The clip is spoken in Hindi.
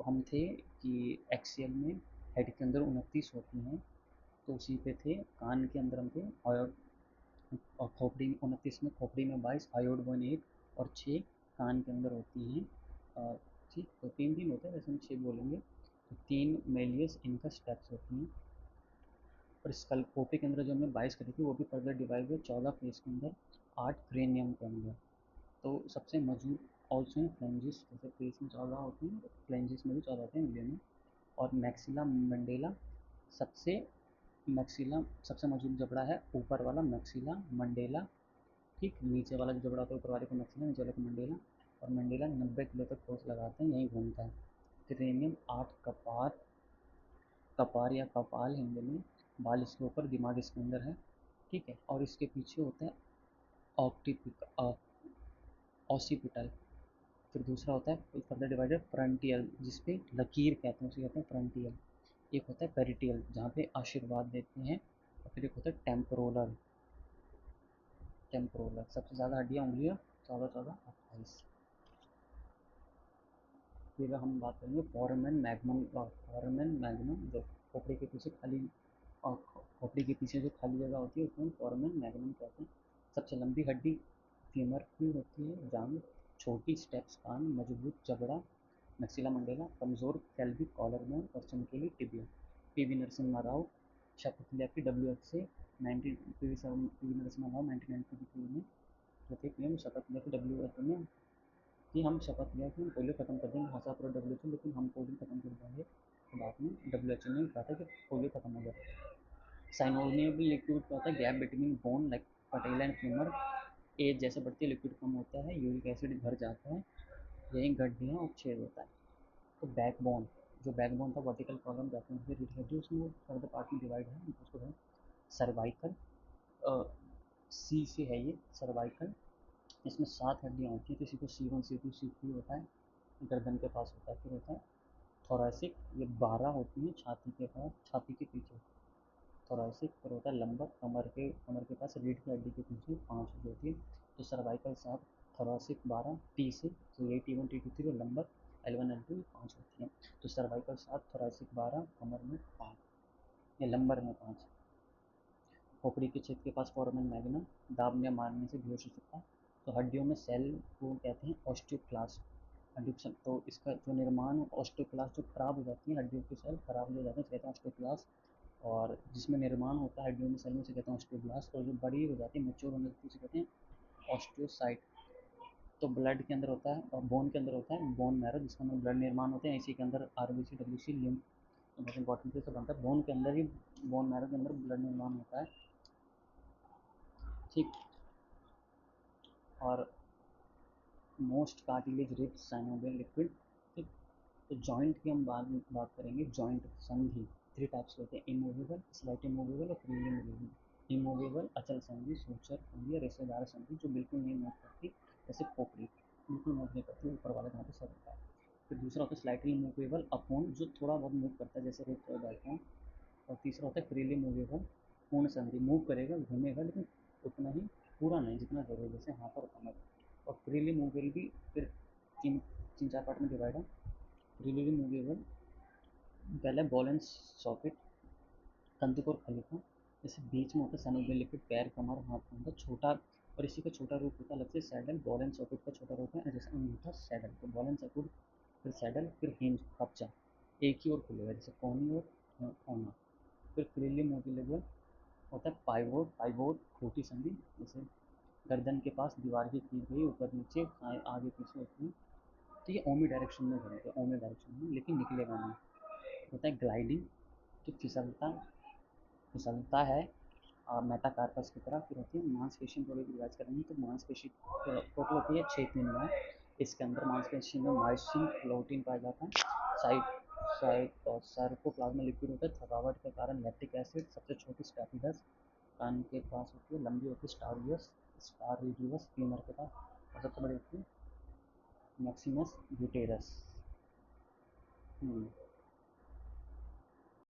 हम थे कि एक्सियल में हेड के अंदर 29 होती हैं, तो उसी पे थे। कान के अंदर हम थे और खोपड़ी 29 में, खोपड़ी में 22, आयोड बन 1 और 6 कान के अंदर होती हैं। ठीक, तो 3 होते हैं, वैसे हम 6 बोलेंगे। तो 3 मेलियस इनका स्टेप्स होती हैं। और स्कल खोपड़ी के अंदर जो हमने 22 करी थी वो भी फर्दर डिवाइड हुए 14 फेस के अंदर, 8 क्रेनियम के अंदर। तो सबसे मौजूद ऑल्सो इन फ्लेंजिस, जैसे फेस में 14 होती हैं, फ्लेंजिस में भी 14 होते हैं इंडिया में। और मैक्सिला मंडेला सबसे सबसे मौजूद जबड़ा है, ऊपर वाला मैक्सिला मंडेला। ठीक, नीचे वाला जो जबड़ा होता है ऊपर वाले को मैक्सिला, नीचे वाले को मंडेला। और मंडेला 90 किलो तक फोर्स लगाते हैं, यहीं घूमता है। क्रेनियम 8 कपार या कपाल हिंदी में, बाल इसके ऊपर, दिमाग इसके अंदर है। ठीक है, और इसके पीछे होता है ऑक्सीपिटल। फिर दूसरा होता है फर्दर डिवाइडेड फ्रंटियल, जिसपे लकीर कहते हैं, उसे कहते हैं फ्रंटियल। एक होता है पेरिटियल, जहाँ पे आशीर्वाद देते हैं। और फिर एक होता है टेम्पोरल। सबसे ज़्यादा हड्डियाँ उंगलियाँ, 14 फिर हम बात करेंगे फोराmen मैग्नम, जो खोपड़ी के पीछे खाली, और खोपड़ी के पीछे जो खाली जगह होती है उसमें फोराmen मैग्नम कहते हैं। सबसे लंबी हड्डी फीमर की होती है, जांघ छोटी, स्टेप्स कान, मजबूत जबड़ा मैक्सिला मंडेला, कमज़ोर पेल्विक कॉलर में और चमकीली टिबिया। पीवी नरसिम्हा राव शपथ लिया कि WH से 1993 में, चौथे पीएम शपथ लिया कि WHO में, कि हम शपथ लिया कि हम पोलियो खत्म कर देंगे, हंसा पूरा WHO, लेकिन हम पोलियो खत्म कर देंगे। तो बाद में WHO ने कहा था कि पोलियो खत्म हो गया। साइनोवियल लिक्विड क्या होता है, gap between bone like patella and femur. Age जैसे बढ़ती है लिक्विड कम होता है, यूरिक एसिड भर जाता है, यही गड्ढियाँ और छेद होता है। तो बैकबोन, जो बैकबोन था वर्टिकल कॉलम कहते हैं, फिर रिलेटिव उसमें फर्दर पार्ट में डिवाइड है, उसको है सर्वाइकल। सी से है ये सर्वाइकल। इसमें 7 हड्डियाँ होती हैं, किसी को C1 C2 C3 होता है, गर्दन के पास होता है। फिर होता है थोरैसिक, ये 12 होती हैं छाती के पास, छाती के पीछे थोरैसिक। फिर होता है लंबर, कमर के पास रीढ़ की हड्डी के पीछे 5 होती है। तो सर्वाइकल 7, थोरैसिक 12, टी से, तो ये T1 T2 T3 और लंबर L1 L2 5 होती हैं। तो सर्वाइकल 7, थोरैसिक 12, कमर में 5, या लंबर में 5। खोपड़ी के छेद के पास फोराmen मैग्नम, दाबने मारने से बेहोश हो सकता है। तो हड्डियों में सेल को कहते हैं ऑस्टियोक्लास्ट। हड्डी, तो इसका जो निर्माण ऑस्टियोक्लास्ट, जो खराब हो जाती है हड्डियों के सेल खराब हो जाते हैं, कहते हैं ऑस्टियोक्लास्ट। और जिसमें निर्माण होता है हड्डियों में सेल में, से कहते हैं ऑस्टियोब्लास्ट। और जो बड़ी हो जाती है, मेच्योर होने लगती है, उसे कहते हैं ऑस्टियोसाइट। तो ब्लड के अंदर होता है और बोन के अंदर होता है बोन मैरो, जिसके अंदर ब्लड निर्माण होते हैं। इसी के अंदर RBC WC लिम्फ, बहुत इंपॉर्टेंट से बनता है। बोन के अंदर ही, बोन मैरो के अंदर ब्लड निर्माण होता है। ठीक, और most cartilage rich synovial liquid. ठीक, तो जॉइंट की हम बाद में बात करेंगे। जॉइंट संधि 3 टाइप्स होते हैं, इमूवेबल, स्लाइट इमूवेबल और फ्रीली मूवेबल। इमूवेबल अचल संधि, सूचर संधि, रेशेदार संधि, जो बिल्कुल नहीं मूव करती, जैसे खोपड़ी बिल्कुल मूव नहीं करती, ऊपर वाला जहाँ पे सर होता है। फिर दूसरा होता है स्लाइटली मूवेबल अपोन, जो थोड़ा बहुत मूव करता है, जैसे रेत और डायफॉर्म। और तीसरा होता है फ्रीली मूवेबल पूर्ण संधि, मूव करेगा, घूमेगा, लेकिन उतना ही पूरा नहीं जितना जरूरी, जैसे हाथ और कमर। और फ्रीली मूवेबल भी फिर तीन तीन चार पार्ट में डिवाइड है। फ्रीली मूवेबल पहले बॉल एंड सॉकेट, तंतुक और खलीफा। जैसे बीच में होता है सैनोवियल लिक्विड, पैर, कमर, हाथ का अंदर छोटा, और इसी का छोटा रूप होता है अलग से सैडल। बॉल एंड सॉकेट का छोटा रूप है जैसे अंगूठा सैडल। तो बॉल एंड सॉकेट, फिर सैडल, फिर हिंज कब्जा, एक ही ओर खुलेगा, जैसे कोनी और कोना। फिर फ्रीली मूवेबल होता है पाइवोट छोटी संधि, जैसे गर्दन के पास दीवार की खींच गई, ऊपर नीचे आगे पीछे होती है। तो ये ओमी डायरेक्शन में घूमते हैं, ओमी डायरेक्शन में, लेकिन निकलेगा नहीं। होता है ग्लाइडिंग, जो फिसलता है मेटाकार्पस की तरह। फिर होती है मांसपेशी, थोड़ी रिवाइज करेंगे तो मांसपेशी टोटल होती है 6 पिंड। इसके अंदर मांसपेशी में मायोसिन प्रोटीन पाया जाता है। साइटोप्लाज्म लिक्विड होता है। थकावट के कारण लैक्टिक एसिड। सबसे छोटी स्टैफिडस कान के पास होती है, लंबी होती है स्टारिडियस फीमर के पास। और सबसे बड़ी होती है मैक्सिमस ब्यूटेरस।